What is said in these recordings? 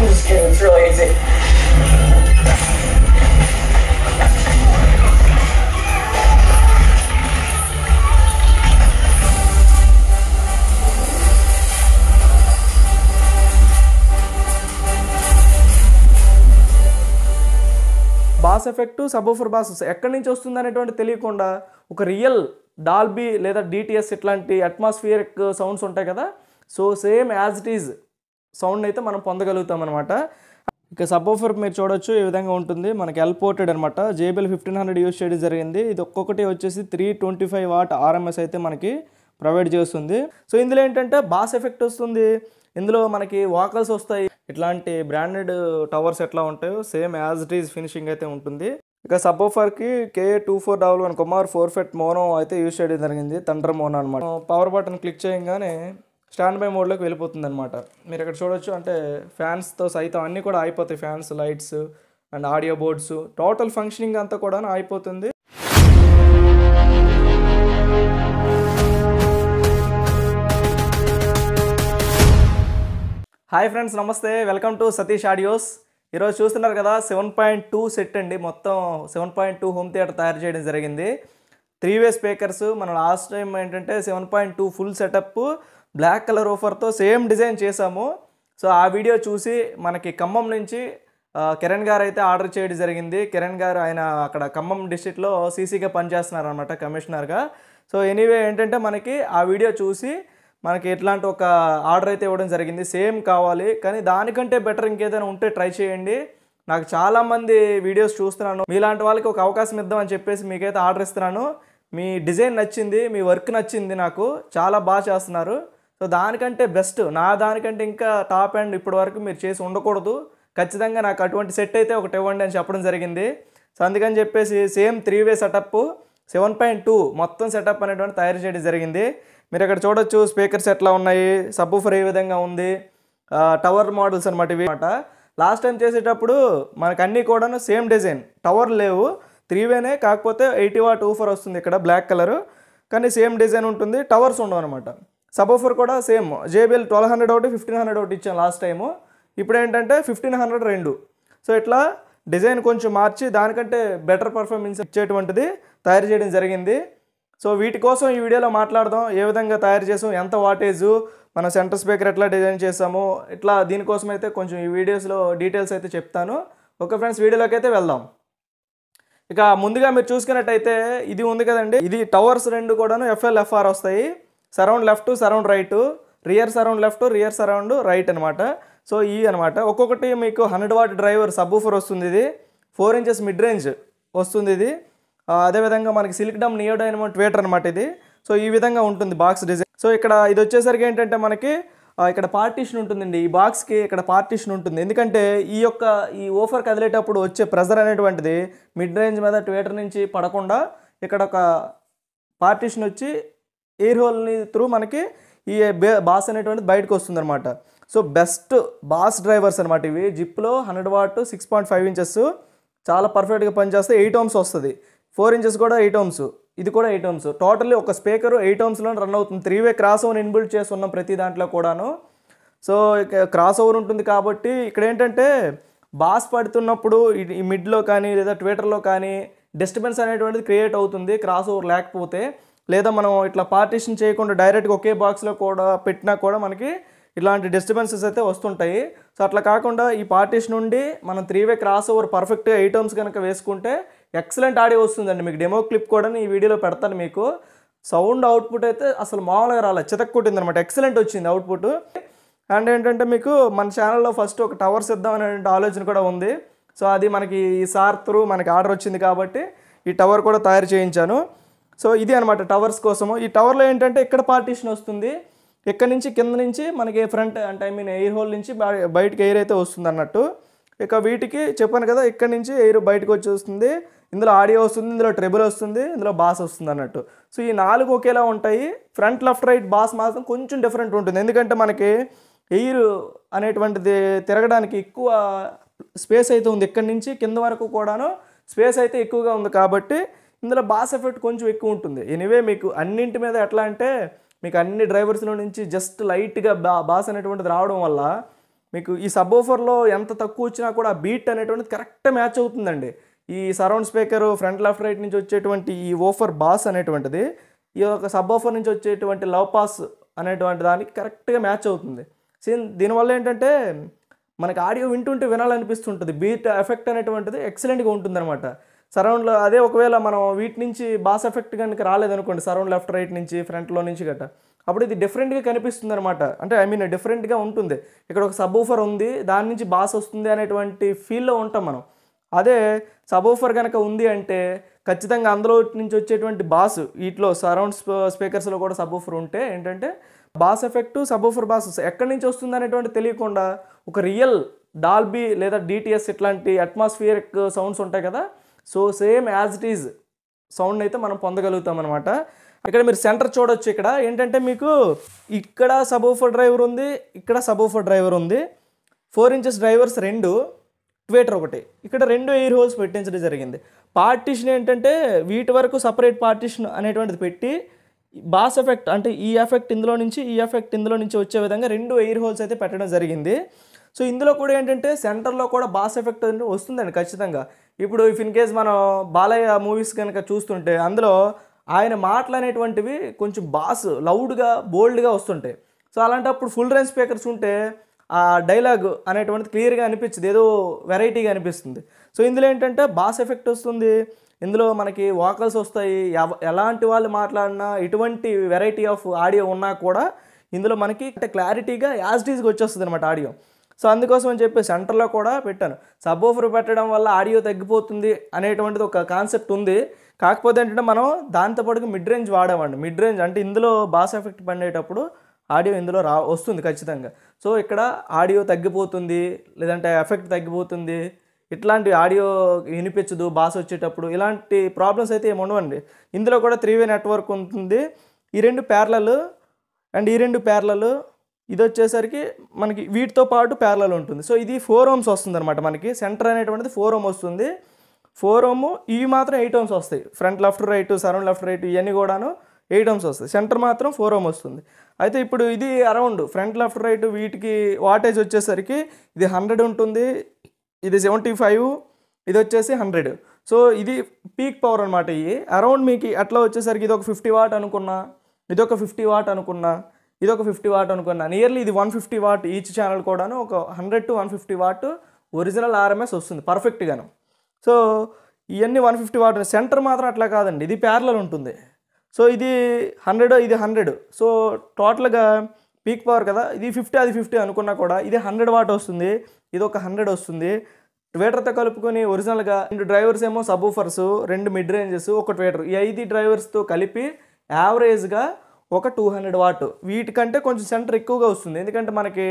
just kidding, it's really easy. Boss effect subwoofer boss ఎక్కడి నుంచి వస్తుంది అనేటువంటి తెలియకుండా ఒక రియల్ డాల్బీ లేదా డిటిఎస్ ఇట్లాంటి అట్మాస్ఫియరిక్ సౌండ్స్ ఉంటాయి కదా, so same as it is sound అయితే మనం పొందగలుగుతాం అనమాట. ఇక సబ్‌వూఫర్ మీరు చూడొచ్చు ఈ విధంగా ఉంటుంది. మనకి ఎల్ పోర్టెడ్ అనమాట. JBL 1500 యూజ్ చేయడం జరిగింది. ఇది ఒక్కొక్కటి వచ్చేసి 325 వాట్ RMS అయితే మనకి ప్రొవైడ్ చేస్తుంది. సో ఇందులో ఏంటంటే బాస్ ఎఫెక్ట్ వస్తుంది, ఇందులో మనకి వాకల్స్ వస్తాయి. ఇట్లాంటి బ్రాండెడ్ టవర్స్ ఎట్లా ఉంటాయో same as it is finishing అయితే ఉంటుంది. ఇక సబ్‌వూఫర్కి KA2411 కుమార్ 4FET మోనో అయితే యూజ్ చేయడం జరిగింది. థండర్ మోనో అనమాట. పవర్ బటన్ క్లిక్ చేయగానే స్టాండ్ బై మోడ్లోకి వెళ్ళిపోతుంది అనమాట. మీరు ఇక్కడ చూడొచ్చు, అంటే ఫ్యాన్స్తో సైతం అన్నీ కూడా అయిపోతాయి. Fans, lights and audio boards total functioning అంతా కూడా అయిపోతుంది. హాయ్ ఫ్రెండ్స్, నమస్తే, వెల్కమ్ టు సతీష్ ఆడియోస్. ఈరోజు చూస్తున్నారు కదా 7.2 సెట్ అండి. మొత్తం 7.2 హోమ్ థియేటర్ తయారు చేయడం జరిగింది. 3-వే స్పీకర్స్. మన లాస్ట్ టైం ఏంటంటే 7.2 ఫుల్ సెటప్ బ్లాక్ కలర్ ఓఫర్తో సేమ్ డిజైన్ చేసాము. సో ఆ వీడియో చూసి మనకి ఖమ్మం నుంచి కిరణ్ గారు అయితే ఆర్డర్ చేయడం జరిగింది. కిరణ్ గారు ఆయన అక్కడ ఖమ్మం డిస్ట్రిక్ట్లో సీసీగా పనిచేస్తున్నారు అనమాట, కమిషనర్గా. సో ఎనీవే ఏంటంటే మనకి ఆ వీడియో చూసి మనకి ఇట్లాంటి ఒక ఆర్డర్ అయితే ఇవ్వడం జరిగింది. సేమ్ కావాలి, కానీ దానికంటే బెటర్ ఇంకేదైనా ఉంటే ట్రై చేయండి. నాకు చాలామంది వీడియోస్ చూస్తున్నాను, మీలాంటి వాళ్ళకి ఒక అవకాశం ఇద్దామని చెప్పేసి మీకైతే ఆర్డర్ ఇస్తున్నాను. మీ డిజైన్ నచ్చింది, మీ వర్క్ నచ్చింది, నాకు చాలా బాగా చేస్తున్నారు. సో దానికంటే బెస్ట్, నా దానికంటే ఇంకా టాప్ అండ్ ఇప్పటి వరకు మీరు చేసి ఉండకూడదు. ఖచ్చితంగా నాకు అటువంటి సెట్ అయితే ఒకటి ఇవ్వండి అని చెప్పడం జరిగింది. సో అందుకని చెప్పేసి సేమ్ 3-వే సెటప్ 7.2 మొత్తం సెటప్ అనేటువంటి తయారు చేయడం జరిగింది. మీరు ఇక్కడ చూడొచ్చు స్పీకర్స్ ఎట్లా ఉన్నాయి, సబ్‌వూఫర్ ఏ విధంగా ఉంది, టవర్ మోడల్స్ అనమాట ఇవి అనమాట. లాస్ట్ టైం చేసేటప్పుడు మనకు అన్నీ కూడా సేమ్ డిజైన్, టవర్ లేవు, 3-వేనే, కాకపోతే 80 వాట్ ఊఫర్ వస్తుంది ఇక్కడ బ్లాక్ కలర్, కానీ సేమ్ డిజైన్ ఉంటుంది, టవర్స్ ఉండవు అనమాట. సబ్‌వూఫర్ కూడా సేమ్ JBL 1200 ఒకటి 1500 ఒకటి ఇచ్చాను లాస్ట్ టైము. ఇప్పుడు ఏంటంటే 1500 రెండు. సో ఇట్లా డిజైన్ కొంచెం మార్చి దానికంటే బెటర్ పర్ఫార్మెన్స్ ఇచ్చేటువంటిది తయారు చేయడం జరిగింది. సో వీటి కోసం ఈ వీడియోలో మాట్లాడదాం. ఏ విధంగా తయారు చేసాం, ఎంత వాటేజు, మన సెంటర్ స్పీకర్ ఎట్లా డిజైన్ చేసాము, ఇట్లా దీనికోసం అయితే కొంచెం ఈ వీడియోస్లో డీటెయిల్స్ అయితే చెప్తాను. ఓకే ఫ్రెండ్స్, వీడియోలోకి అయితే వెళ్దాం. ఇక ముందుగా మీరు చూసుకున్నట్టయితే ఇది ఉంది కదండి, ఇది టవర్స్ రెండు కూడాను FL/FR వస్తాయి. Surround left, surround right, rear surround left, rear surround right అనమాట. సో ఈ అనమాట ఒక్కొక్కటి మీకు 100 వాట్ డ్రైవర్ సబ్‌వూఫర్ వస్తుంది. ఇది 4 ఇంచెస్ మిడ్ రేంజ్ వస్తుంది. ఇది అదేవిధంగా మనకి సిల్క్ డమ్ నియోడైనమో ట్వేటర్ అనమాట ఇది. సో ఈ విధంగా ఉంటుంది బాక్స్ డిజైన్. సో ఇక్కడ ఇది వచ్చేసరికి ఏంటంటే మనకి ఇక్కడ పార్టీషన్ ఉంటుందండి. ఈ బాక్స్కి ఇక్కడ పార్టీషన్ ఉంటుంది, ఎందుకంటే ఈ ఓఫర్ కదిలేటప్పుడు వచ్చే ప్రెజర్ అనేటువంటిది మిడ్ రేంజ్ మీద ట్వేటర్ నుంచి పడకుండా ఇక్కడ ఒక పార్టీషన్ వచ్చి ఎయిర్ హోల్ని త్రూ మనకి ఈ బాస్ అనేటువంటిది బయటకు వస్తుంది అనమాట. సో బెస్ట్ బాస్ డ్రైవర్స్ అనమాట ఇవి. జిప్లో 100 వాట్ 6.5 ఇంచెస్ చాలా పర్ఫెక్ట్గా పనిచేస్తే 8 ohms వస్తుంది. 4 ఇంచెస్ కూడా 8 ohms, ఇది కూడా 8 ohms. టోటల్లీ ఒక స్పీకరు 8 ohmsలో రన్ అవుతుంది. 3-వే క్రాస్ ఓవర్ ఇన్బిల్డ్ చేసి ఉన్నాం ప్రతి దాంట్లో కూడాను. సో క్రాస్ ఓవర్ ఉంటుంది కాబట్టి ఇక్కడ ఏంటంటే బాస్ పడుతున్నప్పుడు ఈ మిడ్లో కానీ లేదా ట్విటర్లో కానీ డిస్టర్బెన్స్ అనేటువంటిది క్రియేట్ అవుతుంది క్రాస్ ఓవర్ లేకపోతే. లేదా మనం ఇట్లా పార్టీషన్ చేయకుండా డైరెక్ట్గా ఒకే బాక్స్లో కూడా పెట్టినా కూడా మనకి ఇలాంటి డిస్టర్బెన్సెస్ అయితే వస్తుంటాయి. సో అట్లా కాకుండా ఈ పార్టీషన్ నుండి మనం 3-వే క్రాస్ ఓవర్ పర్ఫెక్ట్గా 8 ohms కనుక వేసుకుంటే ఎక్సలెంట్ ఆడియో వస్తుందండి. మీకు డెమో క్లిప్ కూడా ఈ వీడియోలో పెడతాను. మీకు సౌండ్ అవుట్పుట్ అయితే అసలు మామూలుగా రాలేదు, చితక్కొట్టింది అనమాట, ఎక్సలెంట్ వచ్చింది అవుట్పుట్. అండ్ ఏంటంటే మీకు మన ఛానల్లో ఫస్ట్ ఒక టవర్స్ ఇద్దాం అనే ఆలోచన కూడా ఉంది. సో అది మనకి ఈ సార్ త్రూ మనకి ఆర్డర్ వచ్చింది కాబట్టి ఈ టవర్ కూడా తయారు చేయించాను. సో ఇది అనమాట టవర్స్ కోసము. ఈ టవర్లో ఏంటంటే ఇక్కడ పార్టీషన్ వస్తుంది, ఇక్కడ నుంచి కింద నుంచి మనకి ఫ్రంట్ అంటే ఎయిర్ హోల్ నుంచి బయటకి ఎయిర్ అయితే వస్తుంది అన్నట్టు. ఇక వీటికి చెప్పాను కదా, ఇక్కడ నుంచి ఎయిర్ బయటకు వచ్చి వస్తుంది, ఇందులో ఆడియో వస్తుంది, ఇందులో ట్రెబుల్ వస్తుంది, ఇందులో బాస్ వస్తుంది అన్నట్టు. సో ఈ 4 ఒకేలా ఉంటాయి. ఫ్రంట్ లెఫ్ట్ రైట్ బాస్ మాత్రం కొంచెం డిఫరెంట్ ఉంటుంది, ఎందుకంటే మనకి ఎయిర్ అనేటువంటిది తిరగడానికి ఎక్కువ స్పేస్ అయితే ఉంది. ఇక్కడి నుంచి కింద వరకు కూడాను స్పేస్ అయితే ఎక్కువగా ఉంది కాబట్టి ఇందులో బాస్ ఎఫెక్ట్ కొంచెం ఎక్కువ ఉంటుంది. ఎనీవే మీకు అన్నింటి మీద ఎట్లా అంటే మీకు అన్ని డ్రైవర్స్లో నుంచి జస్ట్ లైట్గా బాస్ అనేటువంటిది రావడం వల్ల మీకు ఈ సబ్‌వూఫర్‌లో ఎంత తక్కువ వచ్చినా కూడా బీట్ అనేటువంటిది కరెక్ట్ మ్యాచ్ అవుతుందండి. ఈ surround speaker front, left, right నుంచి వచ్చేటువంటి ఈ వూఫర్ బాస్ అనేటువంటిది ఈ యొక్క సబ్‌వూఫర్ నుంచి వచ్చేటువంటి లవ్ పాస్ అనేటువంటి దానికి కరెక్ట్‌గా మ్యాచ్ అవుతుంది. దీనివల్ల ఏంటంటే మనకి ఆడియో వింటుంటే వినాలనిపిస్తుంటది. బీట్ ఎఫెక్ట్ అనేటువంటిది ఎక్సలెంట్‌గా ఉంటుందనమాట. సరౌండ్‌లో అదే ఒకవేళ మనం వీటి నుంచి బాస్ ఎఫెక్ట్ గనుక రాలేదనుకోండి, సరౌండ్ లెఫ్ట్, రైట్ నుంచి, ఫ్రంట్‌లో నుంచి గట్టా, అప్పుడు ఇది డిఫరెంట్‌గా కనిపిస్తుందనమాట. అంటే ఐ మీన్ డిఫరెంట్‌గా ఉంటుంది. ఇక్కడ ఒక సబ్‌వూఫర్ ఉంది, దాని నుంచి బాస్ వస్తుంది అనేటువంటి ఫీల్‌లో ఉంటాం మనం. అదే సబ్‌వూఫర్ గనక ఉంది అంటే ఖచ్చితంగా అందులో నుంచి వచ్చేటువంటి బాస్ వీటిలో సరౌండ్ స్పీకర్స్‌లో కూడా సబ్‌వూఫర్ ఉంటే ఏంటంటే బాస్ ఎఫెక్టు, సబ్‌వూఫర్ బాస్ ఎక్కడి నుంచి వస్తుందనేటువంటిది తెలియకుండా ఒక రియల్ డాల్బీ లేదా డీటీఎస్ ఇట్లాంటి అట్మాస్ఫియరిక్ సౌండ్స్ ఉంటాయి కదా! So, same as it is సౌండ్‌నయితే మనం పొందగలుగుతామనమాట. ఇక్కడ మీరు సెంటర్ చూడొచ్చు. ఇక్కడ ఏంటంటే మీకు ఇక్కడ సబ్‌వూఫర్ డ్రైవర్ ఉంది, ఇక్కడ సబ్‌వూఫర్ డ్రైవర్ ఉంది. 4 ఇంచెస్ డ్రైవర్స్ 2, ట్వేటర్ ఒకటి. ఇక్కడ 2 ఎయిర్ హోల్స్ పెట్టించడం జరిగింది. పార్టిషన్ ఏంటంటే వీటి వరకు సెపరేట్ పార్టిషన్ అనేటువంటిది పెట్టి బాస్ ఎఫెక్ట్ అంటే ఈ ఎఫెక్ట్ ఇందులో నుంచి, ఈ ఎఫెక్ట్ ఇందులో నుంచి వచ్చే విధంగా 2 ఎయిర్ హోల్స్ అయితే పెట్టడం జరిగింది. సో, ఇందులో కూడా ఏంటంటే సెంటర్‌లో కూడా బాస్ ఎఫెక్ట్ అనేది వస్తుందండి ఖచ్చితంగా. ఇప్పుడు ఇఫ్ ఇన్ కేస్ మనం బాలయ్య మూవీస్ కనుక చూస్తుంటే అందులో ఆయన మాటలనేటువంటివి కొంచెం బాస్ లౌడ్‌గా, బోల్డ్‌గా వస్తుంటాయి. సో, అలాంటప్పుడు ఫుల్ రేంజ్ స్పీకర్స్ ఉంటే ఆ డైలాగ్ అనేటువంటిది క్లియర్‌గా అనిపించదు. ఏదో వెరైటీగా అనిపిస్తుంది. సో, ఇందులో ఏంటంటే బాస్ ఎఫెక్ట్ వస్తుంది. ఇందులో మనకి వోకల్స్ వస్తాయి. ఎలాంటి వాళ్ళు మాట్లాడినా ఎటువంటి వెరైటీ ఆఫ్ ఆడియో ఉన్నా కూడా ఇందులో మనకి అంటే క్లారిటీగా యాజ్ ఇట్ ఈజ్‌గా వచ్చేస్తుందనమాట ఆడియో. సో, అందుకోసం అని చెప్పి సెంటర్‌లో కూడా పెట్టాను. సబ్‌వూఫర్ పెట్టడం వల్ల ఆడియో తగ్గిపోతుంది అనేటువంటిది ఒక కాన్సెప్ట్ ఉంది. కాకపోతే ఏంటంటే మనం దాంతో పాటుగా మిడ్ రేంజ్ వాడామండి. మిడ్ రేంజ్ అంటే ఇందులో బాస్ ఎఫెక్ట్ పడేటప్పుడు ఆడియో ఇందులో వస్తుంది ఖచ్చితంగా. సో, ఇక్కడ ఆడియో తగ్గిపోతుంది, లేదంటే ఎఫెక్ట్ తగ్గిపోతుంది, ఇట్లాంటి ఆడియో వినిపించదు బాస్ వచ్చేటప్పుడు, ఇలాంటి ప్రాబ్లమ్స్ అయితే ఏమి ఉండవండి. ఇందులో కూడా 3 వే నెట్వర్క్ ఉంటుంది. ఈ 2 ప్యారలల్ అండ్ ఈ 2 ప్యారలల్ ఇదొచ్చేసరికి మనకి వీటితో పాటు ప్యారలల్ ఉంటుంది. సో, ఇది 4 ohms వస్తుందనమాట మనకి. సెంటర్ అనేటువంటిది 4 ohm వస్తుంది. 4 ohm ఇవి మాత్రం 8 ohms వస్తాయి. Front left right, surround left right ఇవన్నీ కూడాను 8 ohms వస్తాయి. సెంటర్ మాత్రం 4 ohm వస్తుంది. అయితే ఇప్పుడు ఇది అరౌండ్ ఫ్రంట్ లెఫ్ట్ రైట్ వీటికి వాటేజ్ వచ్చేసరికి ఇది 100 ఉంటుంది, ఇది 75, ఇది వచ్చేసి 100. సో, ఇది పీక్ పవర్ అనమాట. ఇవి అరౌండ్ మీకు అట్లా వచ్చేసరికి ఇది ఒక 50 వాట్ అనుకున్నా, ఇది ఒక 50 వాట్ అనుకున్నా, ఇది ఒక 50 వాట్ అనుకున్నా, నియర్లీ ఇది 150 వాట్ ఈచ్ ఛానల్ కూడాను ఒక 100 to 150 వాట్ ఒరిజినల్ ఆర్ఎంఎస్ వస్తుంది పర్ఫెక్ట్గాను. సో, ఇవన్నీ 150 వాట్. సెంటర్ మాత్రం అట్లా కాదండి, ఇది ప్యారలల్ ఉంటుంది. సో, ఇది 100, ఇది 100. సో, టోటల్గా పీక్ పవర్ కదా, ఇది 50 అది 50 అనుకున్నా కూడా ఇది 100 వాట్ వస్తుంది, ఇది ఒక 100 వస్తుంది. ట్వేటర్తో కలుపుకొని ఒరిజినల్గా 2 డ్రైవర్స్ ఏమో సబ్‌వూఫర్స్, 2 మిడ్ రేంజెస్, ఒక ట్వేటర్, ఈ 5 డ్రైవర్స్తో కలిపి యావరేజ్గా ఒక 200 వాట్. వీటికంటే కొంచెం సెంటర్ ఎక్కువగా వస్తుంది. ఎందుకంటే మనకి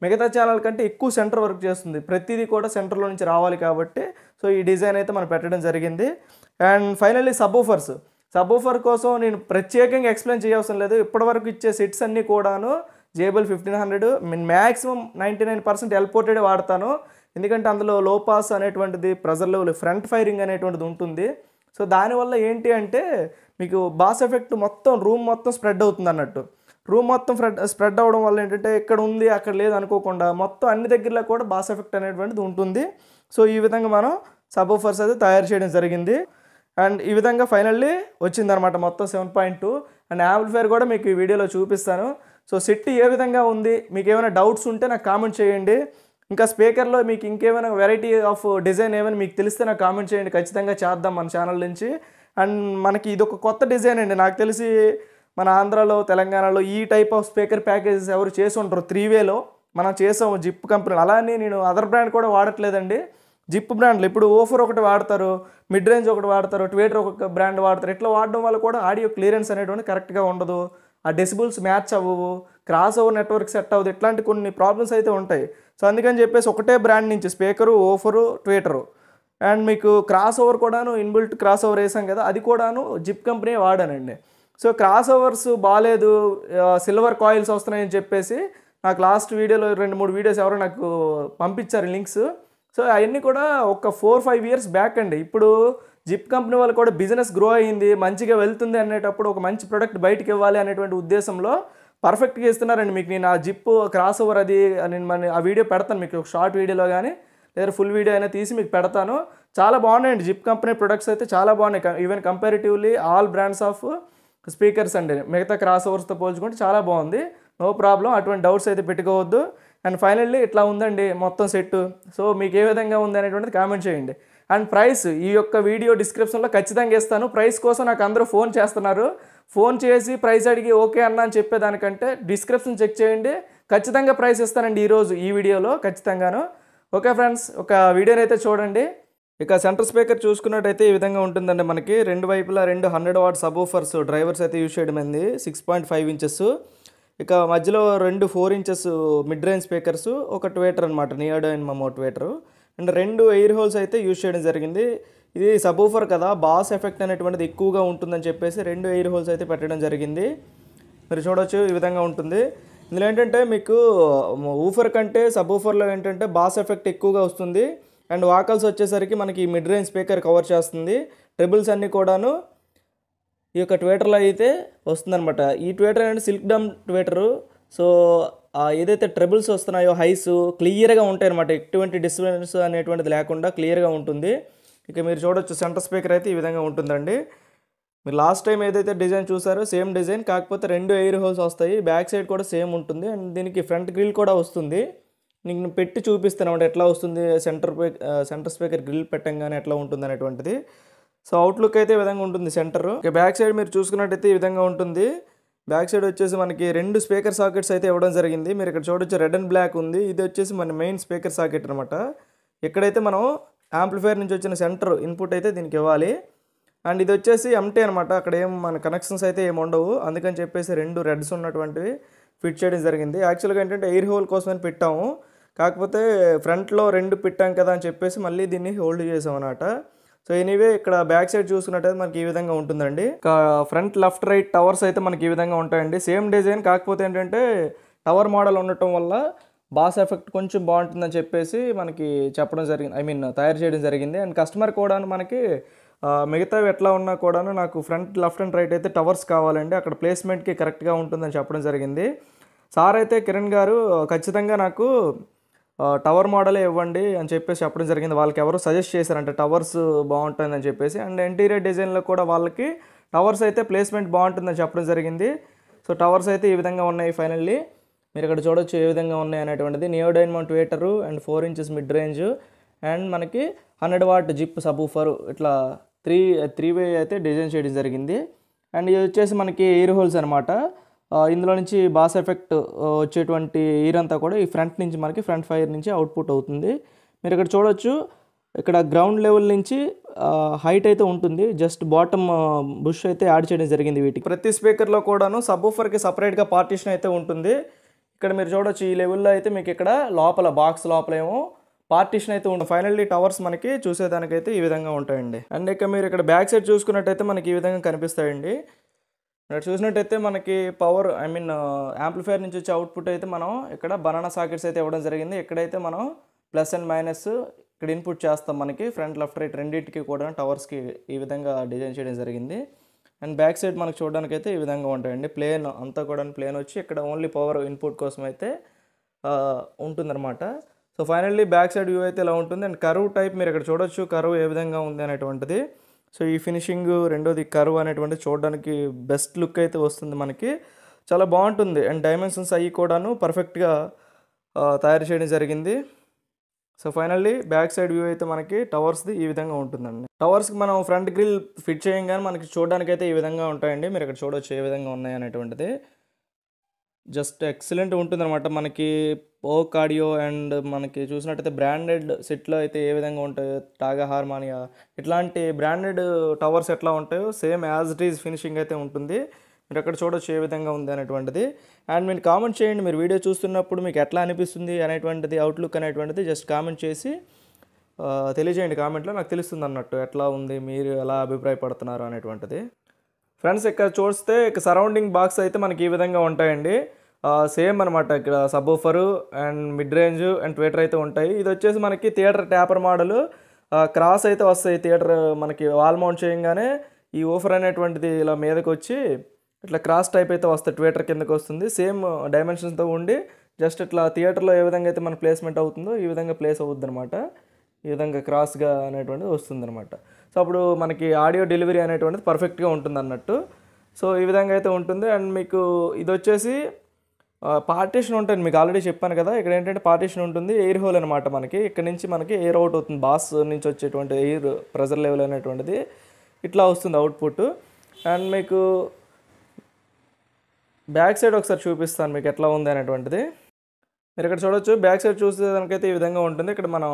మిగతా ఛానల్ కంటే ఎక్కువ సెంటర్ వర్క్ చేస్తుంది. ప్రతిదీ కూడా సెంటర్లో నుంచి రావాలి కాబట్టి సో, ఈ డిజైన్ అయితే మనం పెట్టడం జరిగింది. అండ్ ఫైనల్లీ సబ్‌వూఫర్ కోసం నేను ప్రత్యేకంగా ఎక్స్ప్లెయిన్ చేయవసరం లేదు. ఇప్పటివరకు ఇచ్చే సెట్స్ అన్నీ కూడాను JBL 1500 మ్యాక్సిమం 99% ఎల్పోర్టెడ్ వాడతాను. ఎందుకంటే అందులో లో పాస్ అనేటువంటిది, ప్రెజర్ లెవెల్, ఫ్రంట్ ఫైరింగ్ అనేటువంటిది ఉంటుంది. సో, దానివల్ల ఏంటి అంటే మీకు బాస్ ఎఫెక్ట్ మొత్తం రూమ్ మొత్తం స్ప్రెడ్ అవుతుంది అన్నట్టు. రూమ్ మొత్తం స్ప్రెడ్ అవ్వడం వల్ల ఏంటంటే ఇక్కడ ఉంది అక్కడ లేదు అనుకోకుండా మొత్తం అన్ని దగ్గరలో కూడా బాస్ ఎఫెక్ట్ అనేటువంటిది ఉంటుంది. సో, ఈ విధంగా మనం సబ్‌వూఫర్స్ అయితే తయారు చేయడం జరిగింది. అండ్ ఈ విధంగా ఫైనల్లీ వచ్చిందనమాట మొత్తం 7.2. అండ్ యాంప్లిఫైయర్ కూడా మీకు ఈ వీడియోలో చూపిస్తాను. సో, సెట్ ఏ విధంగా ఉంది, మీకు ఏమైనా డౌట్స్ ఉంటే నాకు కామెంట్ చేయండి. ఇంకా స్పీకర్లో మీకు ఇంకేమైనా వెరైటీ ఆఫ్ డిజైన్ ఏమైనా మీకు తెలిస్తే నాకు కామెంట్ చేయండి. ఖచ్చితంగా చేద్దాం మన ఛానల్ నుంచి. అండ్ మనకి ఇది ఒక కొత్త డిజైన్ అండి. నాకు తెలిసి మన ఆంధ్రాలో, తెలంగాణలో ఈ టైప్ ఆఫ్ స్పీకర్ ప్యాకేజెస్ ఎవరు చేసి ఉంటారు. 3 వేలో మనం చేసాము జిప్ కంపెనీలో. అలా అని నేను అదర్ బ్రాండ్ కూడా వాడట్లేదండి. జిప్ బ్రాండ్లు ఇప్పుడు ఓఫర్ ఒకటి వాడతారు, మిడ్ రేంజ్ ఒకటి వాడతారు, ట్వేటర్ ఒక బ్రాండ్ వాడతారు. ఇట్లా వాడడం వల్ల కూడా ఆడియో క్లియరెన్స్ అనేటువంటి కరెక్ట్గా ఉండదు, ఆ డెసిబుల్స్ మ్యాచ్ అవ్వవు, క్రాస్ ఓవర్ నెట్వర్క్ సెట్ అవ్వదు, ఇట్లాంటి కొన్ని ప్రాబ్లమ్స్ అయితే ఉంటాయి. సో, అందుకని చెప్పేసి ఒకటే బ్రాండ్ నుంచి స్పీకరు, ఓఫరు, ట్వేటరు అండ్ మీకు క్రాస్ ఓవర్ కూడాను ఇన్బిల్ట్ క్రాస్ ఓవర్ వేసాం కదా, అది కూడాను జిప్ కంపెనీ వాడానండి. సో, క్రాస్ ఓవర్స్ బాగాలేదు, సిల్వర్ కాయిల్స్ వస్తున్నాయని చెప్పేసి నాకు లాస్ట్ వీడియోలో 2-3 వీడియోస్ ఎవరో నాకు పంపించారు లింక్స్. సో, అవన్నీ కూడా ఒక 4-5 ఇయర్స్ బ్యాక్ అండి. ఇప్పుడు జిప్ కంపెనీ వాళ్ళు కూడా బిజినెస్ గ్రో అయ్యింది, మంచిగా వెళ్తుంది అనేటప్పుడు ఒక మంచి ప్రొడక్ట్ బయటకు ఇవ్వాలి అనేటువంటి ఉద్దేశంలో పర్ఫెక్ట్గా ఇస్తున్నారండి. మీకు నేను ఆ జిప్ క్రాస్ ఓవర్ అది నేను ఆ వీడియో పెడతాను మీకు, షార్ట్ వీడియోలో కానీ లేదా ఫుల్ వీడియో అయినా తీసి మీకు పెడతాను. చాలా బాగున్నాయండి జిప్ కంపెనీ ప్రొడక్ట్స్ అయితే చాలా బాగున్నాయి. Even comparatively all brands of speakers అండి మిగతా క్రాస్ ఓవర్స్తో పోల్చుకుంటే చాలా బాగుంది. నో ప్రాబ్లం, అటువంటి డౌట్స్ అయితే పెట్టుకోవద్దు. అండ్ ఫైనల్లీ ఇట్లా ఉందండి మొత్తం సెట్. సో మీకు ఏ విధంగా ఉంది అనేటువంటిది కామెంట్ చేయండి. అండ్ ప్రైస్ ఈ యొక్క వీడియో డిస్క్రిప్షన్లో ఖచ్చితంగా ఇస్తాను. ప్రైస్ కోసం నాకు అందరూ ఫోన్ చేస్తున్నారు. ఫోన్ చేసి ప్రైస్ అడిగి ఓకే అన్న అని చెప్పేదానికంటే డిస్క్రిప్షన్ చెక్ చేయండి, ఖచ్చితంగా ప్రైస్ ఇస్తానండి ఈరోజు ఈ వీడియోలో ఖచ్చితంగాను. ఓకే ఫ్రెండ్స్, ఒక వీడియోని అయితే చూడండి. ఇక సెంటర్ స్పీకర్ చూసుకున్నట్టయితే ఈ విధంగా ఉంటుందండి. మనకి రెండు వైపులా 2 100 వాట్ సబూఫర్స్ డ్రైవర్స్ అయితే యూజ్ చేయడం అయింది. 6.5 ఇంచెస్. ఇక మధ్యలో 2 4 ఇంచెస్ మిడ్ రేంజ్ స్పీకర్స్, ఒక ట్వేటర్ అనమాట, నియోడైనమో మోటివేటరు. అండ్ 2 ఎయిర్ హోల్స్ అయితే యూజ్ చేయడం జరిగింది. ఇది సబూఫర్ కదా, బాస్ ఎఫెక్ట్ అనేటువంటిది ఎక్కువగా ఉంటుందని చెప్పేసి 2 ఎయిర్ హోల్స్ అయితే పెట్టడం జరిగింది. మీరు చూడవచ్చు ఈ విధంగా ఉంటుంది. ఇందులో ఏంటంటే మీకు ఊఫర్ కంటే సబూఫర్లో ఏంటంటే బాస్ ఎఫెక్ట్ ఎక్కువగా వస్తుంది. అండ్ వాకల్స్ వచ్చేసరికి మనకి మిడ్ రేంజ్ స్పీకర్ కవర్ చేస్తుంది. ట్రిబుల్స్ అన్నీ కూడాను ఈ యొక్క ట్వేటర్లో అయితే వస్తుందన్నమాట. ఈ ట్వేటర్ అంటే సిల్క్ డమ్ ట్వేటరు. సో ఏదైతే ట్రిబుల్స్ వస్తున్నాయో హైస్ క్లియర్గా ఉంటాయి అనమాట, ఎటువంటి డిస్టర్బెన్స్ అనేటువంటిది లేకుండా క్లియర్గా ఉంటుంది. ఇక మీరు చూడొచ్చు సెంటర్ స్పీకర్ అయితే ఈ విధంగా ఉంటుందండి. మీరు లాస్ట్ టైం ఏదైతే డిజైన్ చూసారో సేమ్ డిజైన్, కాకపోతే 2 ఎయిర్ హోల్స్ వస్తాయి. బ్యాక్ సైడ్ కూడా సేమ్ ఉంటుంది. అండ్ దీనికి ఫ్రంట్ గ్రిల్ కూడా వస్తుంది. నేను పెట్టి చూపిస్తాను అంటే ఎట్లా వస్తుంది, సెంటర్ స్పీకర్ గ్రిల్ పెట్టంగానే ఎట్లా ఉంటుంది అనేటువంటిది. సో అవుట్లుక్ అయితే ఈ విధంగా ఉంటుంది సెంటర్. ఇక బ్యాక్ సైడ్ మీరు చూసుకున్నట్టయితే ఈ విధంగా ఉంటుంది. బ్యాక్ సైడ్ వచ్చేసి మనకి 2 స్పీకర్ సాకెట్స్ అయితే ఇవ్వడం జరిగింది. మీరు ఇక్కడ చూడొచ్చు రెడ్ అండ్ బ్లాక్ ఉంది. ఇది వచ్చేసి మన మెయిన్ స్పీకర్ సాకెట్ అనమాట. ఎక్కడైతే మనం యాంప్లిఫైర్ నుంచి వచ్చిన సెంటర్ ఇన్పుట్ అయితే దీనికి ఇవ్వాలి. అండ్ ఇది వచ్చేసి ఎంటీ అనమాట, అక్కడ ఏం మన కనెక్షన్స్ అయితే ఏమి ఉండవు. అందుకని చెప్పేసి 2 రెడ్స్ ఉన్నటువంటివి ఫిట్ చేయడం జరిగింది. యాక్చువల్గా ఏంటంటే ఎయిర్ హోల్ కోసమని పెట్టాము, కాకపోతే ఫ్రంట్లో 2 పెట్టాం కదా అని చెప్పేసి మళ్ళీ దీన్ని హోల్డ్ చేసాం అన్నమాట. సో ఎనీవే ఇక్కడ బ్యాక్ సైడ్ చూసుకున్నట్టయితే మనకి ఈ విధంగా ఉంటుందండి. ఫ్రంట్ లెఫ్ట్ రైట్ టవర్స్ అయితే మనకి ఈ విధంగా ఉంటాయండి. సేమ్ డిజైన్, కాకపోతే ఏంటంటే టవర్ మోడల్ ఉండటం వల్ల బాస్ ఎఫెక్ట్ కొంచెం బాగుంటుందని చెప్పేసి మనకి చెప్పడం జరిగింది, తయారు చేయడం జరిగింది. అండ్ కస్టమర్ కూడా మనకి మిగతావి ఎట్లా ఉన్నా కూడాను నాకు ఫ్రంట్ లెఫ్ట్ అండ్ రైట్ అయితే టవర్స్ కావాలండి, అక్కడ ప్లేస్మెంట్కి కరెక్ట్గా ఉంటుందని చెప్పడం జరిగింది. సార్ అయితే కిరణ్ గారు ఖచ్చితంగా నాకు టవర్ మోడలే ఇవ్వండి అని చెప్పేసి చెప్పడం జరిగింది. వాళ్ళకి ఎవరు సజెస్ట్ చేశారంటే టవర్స్ బాగుంటుందని చెప్పేసి. అండ్ ఇంటీరియర్ డిజైన్లో కూడా వాళ్ళకి టవర్స్ అయితే ప్లేస్మెంట్ బాగుంటుందని చెప్పడం జరిగింది. సో టవర్స్ అయితే ఈ విధంగా ఉన్నాయి. ఫైనల్లీ మీరు ఇక్కడ చూడొచ్చు ఏ విధంగా ఉన్నాయి అనేటువంటిది. Neodymium tweeter and 4 inches mid range and మనకి 100 వాట్ జిప్ సబూఫర్, ఇట్లా త్రీ వే అయితే డిజైన్ చేయడం జరిగింది. అండ్ ఇది వచ్చేసి మనకి ఎయిర్ హోల్స్ అనమాట. ఇందులో నుంచి బాస్ ఎఫెక్ట్ వచ్చేటువంటి ఎయిర్ అంతా కూడా ఈ ఫ్రంట్ నుంచి మనకి ఫ్రంట్ ఫైర్ నుంచి అవుట్పుట్ అవుతుంది. మీరు ఇక్కడ చూడొచ్చు, ఇక్కడ గ్రౌండ్ లెవెల్ నుంచి హైట్ అయితే ఉంటుంది. జస్ట్ బాటమ్ బుష్ అయితే యాడ్ చేయడం జరిగింది వీటికి. ప్రతి స్పీకర్లో కూడాను సబూఫర్కి సపరేట్గా పార్టీషన్ అయితే ఉంటుంది. ఇక్కడ మీరు చూడొచ్చు ఈ లెవెల్లో అయితే మీకు ఇక్కడ లోపల బాక్స్ లోపల ఏమో పార్టీషన్ అయితే ఉంటుంది. ఫైనల్లీ టవర్స్ మనకి చూసేదానికైతే ఈ విధంగా ఉంటాయండి. అండ్ ఇక మీరు ఇక్కడ బ్యాక్ సైడ్ చూసుకున్నట్టయితే మనకి ఈ విధంగా కనిపిస్తాయండి. ఇక్కడ చూసినట్టయితే మనకి పవర్ యాంప్లిఫైర్ నుంచి వచ్చే అవుట్పుట్ అయితే మనం ఇక్కడ బనానా సాకెట్స్ అయితే ఇవ్వడం జరిగింది. ఎక్కడైతే మనం ప్లస్ అండ్ మైనస్ ఇక్కడ ఇన్పుట్ చేస్తాం, మనకి ఫ్రంట్ లెఫ్ట్ రైట్ రెండింటికి కూడా టవర్స్కి ఈ విధంగా డిజైన్ చేయడం జరిగింది. అండ్ బ్యాక్ సైడ్ మనకు చూడడానికి అయితే ఈ విధంగా ఉంటాయండి. ప్లేన్ అంతా కూడా ప్లేన్ వచ్చి ఇక్కడ ఓన్లీ పవర్ ఇన్పుట్ కోసం అయితే ఉంటుందన్నమాట. So finally back side view అయితే ఇలా ఉంటుంది. అండ్ కర్వ్ టైప్ మీరు ఇక్కడ చూడొచ్చు, కర్వ్ ఏ విధంగా ఉంది అనేటువంటిది. సో ఈ ఫినిషింగ్ రెండోది కర్వ్ అనేటువంటిది చూడడానికి బెస్ట్ లుక్ అయితే వస్తుంది మనకి, చాలా బాగుంటుంది. అండ్ డైమెన్షన్స్ అవి కూడాను పర్ఫెక్ట్గా తయారు చేయడం జరిగింది. So finally back side view అయితే మనకి టవర్స్ది ఈ విధంగా ఉంటుందండి. టవర్స్కి మనం ఫ్రంట్ గ్రిల్ ఫిట్ చేయగానే మనకి చూడడానికి అయితే ఈ విధంగా ఉంటాయండి. మీరు ఇక్కడ చూడవచ్చు ఏ విధంగా ఉన్నాయి అనేటువంటిది. జస్ట్ ఎక్సలెంట్ ఉంటుందన్నమాట. మనకి ఓక్ ఆడియో అండ్ మనకి చూసినట్టయితే బ్రాండెడ్ సెట్లో అయితే ఏ విధంగా ఉంటాయో, టాగా హార్మానియా ఇట్లాంటి బ్రాండెడ్ టవర్స్ ఎట్లా ఉంటాయో same as it is finishing అయితే ఉంటుంది. మీరు అక్కడ చూడొచ్చు ఏ విధంగా ఉంది అనేటువంటిది. అండ్ మీరు కామెంట్ చేయండి, మీరు వీడియో చూస్తున్నప్పుడు మీకు ఎట్లా అనిపిస్తుంది అనేటువంటిది, అవుట్లుక్ అనేటువంటిది జస్ట్ కామెంట్ చేసి తెలియజేయండి కామెంట్లో, నాకు తెలుస్తుంది అన్నట్టు ఎట్లా ఉంది, మీరు ఎలా అభిప్రాయపడుతున్నారు అనేటువంటిది. ఫ్రెండ్స్ ఇక్కడ చూస్తే ఇక సరౌండింగ్ బాక్స్ అయితే మనకి ఈ విధంగా ఉంటాయండి. సేమ్ అనమాట, ఇక్కడ సబ్బూఫరు అండ్ మిడ్ రేంజ్ అండ్ ట్వేటర్ అయితే ఉంటాయి. ఇది వచ్చేసి మనకి థియేటర్ ట్యాపర్ మోడల్ క్రాస్ అయితే వస్తాయి. థియేటర్ మనకి వాల్ మౌంట్ చేయగానే ఈ ఓఫర్ అనేటువంటిది ఇలా మీదకి వచ్చి ఇట్లా క్రాస్ టైప్ అయితే వస్తుంది, ట్వేటర్ కిందకి వస్తుంది. సేమ్ డైమెన్షన్స్తో ఉండి జస్ట్ ఇట్లా థియేటర్లో ఏ విధంగా అయితే మన ప్లేస్మెంట్ అవుతుందో ఈ విధంగా ప్లేస్ అవుతుంది అనమాట. ఈ విధంగా క్రాస్గా అనేటువంటిది వస్తుంది అనమాట. సో అప్పుడు మనకి ఆడియో డెలివరీ అనేటువంటిది పర్ఫెక్ట్గా ఉంటుంది అన్నట్టు. సో ఈ విధంగా అయితే ఉంటుంది. అండ్ మీకు ఇది వచ్చేసి పార్టీషన్ ఉంటుంది, మీకు ఆల్రెడీ చెప్పాను కదా. ఇక్కడ ఏంటంటే పార్టీషన్ ఉంటుంది, ఎయిర్ హోల్ అనమాట. మనకి ఇక్కడ నుంచి మనకి ఎయిర్ అవుట్ అవుతుంది, బాస్ నుంచి వచ్చేటువంటి ఎయిర్ ప్రెజర్ లెవెల్ అనేటువంటిది ఇట్లా వస్తుంది అవుట్పుట్. అండ్ మీకు బ్యాక్ సైడ్ ఒకసారి చూపిస్తాను మీకు ఎట్లా ఉంది అనేటువంటిది. మీరు ఇక్కడ చూడొచ్చు, బ్యాక్ సైడ్ చూసేదానికైతే ఈ విధంగా ఉంటుంది. ఇక్కడ మనం